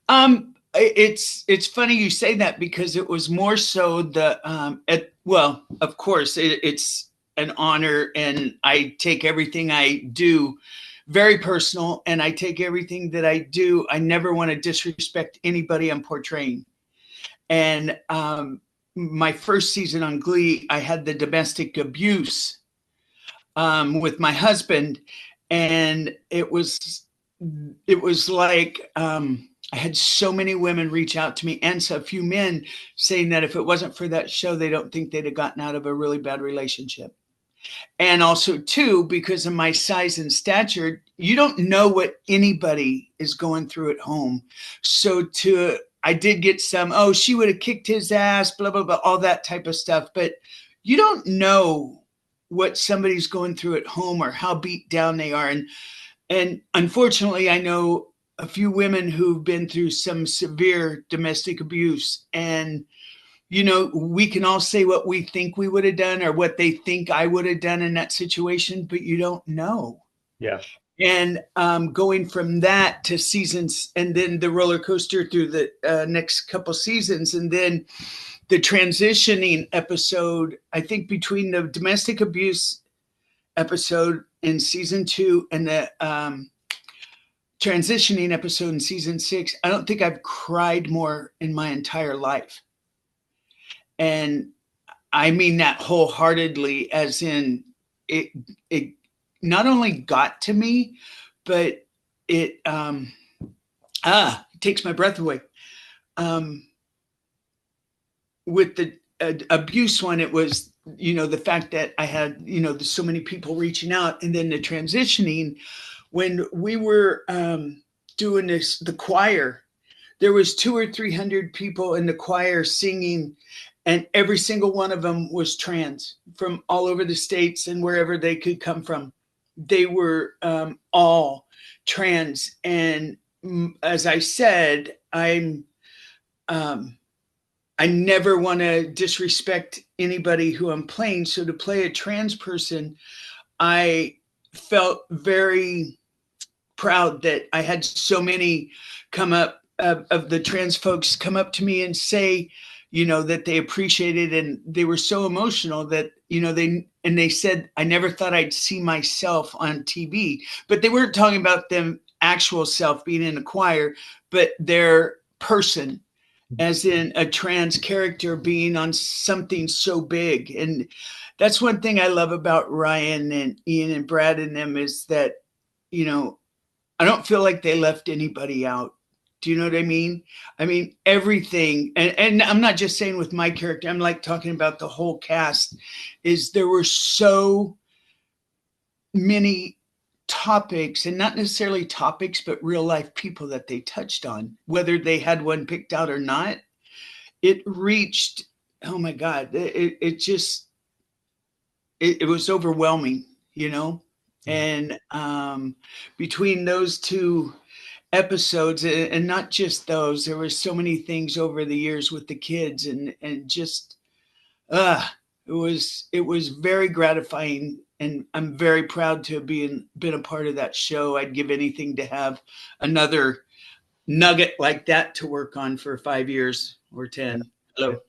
It's funny you say that because it was more so well, of course, it's an honor, and I take everything I do very personal, and I take everything that I do. I never want to disrespect anybody I'm portraying. And my first season on Glee, I had the domestic abuse with my husband, and it was like I had so many women reach out to me, and so a few men saying that if it wasn't for that show, they don't think they'd have gotten out of a really bad relationship. And also, too, because of my size and stature, you don't know what anybody is going through at home. So I did get some, oh, she would have kicked his ass, blah, blah, blah, all that type of stuff. But you don't know what somebody's going through at home or how beat down they are. And unfortunately, I know a few women who've been through some severe domestic abuse. And, we can all say what we think we would have done or what they think I would have done in that situation, but you don't know. Yeah. And going from that to seasons, and then the roller coaster through the next couple seasons, and then the transitioning episode, I think between the domestic abuse episode in season 2 and the transitioning episode in season 6, I don't think I've cried more in my entire life. And I mean that wholeheartedly, as in it not only got to me, but it takes my breath away. With the abuse one, it was, the fact that I had, there's so many people reaching out, and then the transitioning, when we were doing the choir, there was 200 or 300 people in the choir singing, and every single one of them was trans from all over the states and wherever they could come from. They were all trans. And as I said, I never want to disrespect anybody who I'm playing. So to play a trans person, I felt very proud that I had so many come up of the trans folks come up to me and say, that they appreciated, and they were so emotional that, they said, I never thought I'd see myself on TV, but they weren't talking about them actual self being in a choir, but their person, as in a trans character being on something so big. And that's one thing I love about Ryan and Ian and Brad and them, is that, I don't feel like they left anybody out. Do you know what I mean? I mean, everything, and I'm not just saying with my character, I'm like talking about the whole cast, is there were so many topics, and not necessarily topics, but real life people that they touched on, whether they had one picked out or not. It reached, oh my God, it just, it was overwhelming, and between those two episodes, and not just those, there were so many things over the years with the kids, and just it was very gratifying, and I'm very proud to have been a part of that show. I'd give anything to have another nugget like that to work on for 5 years or 10. Hello.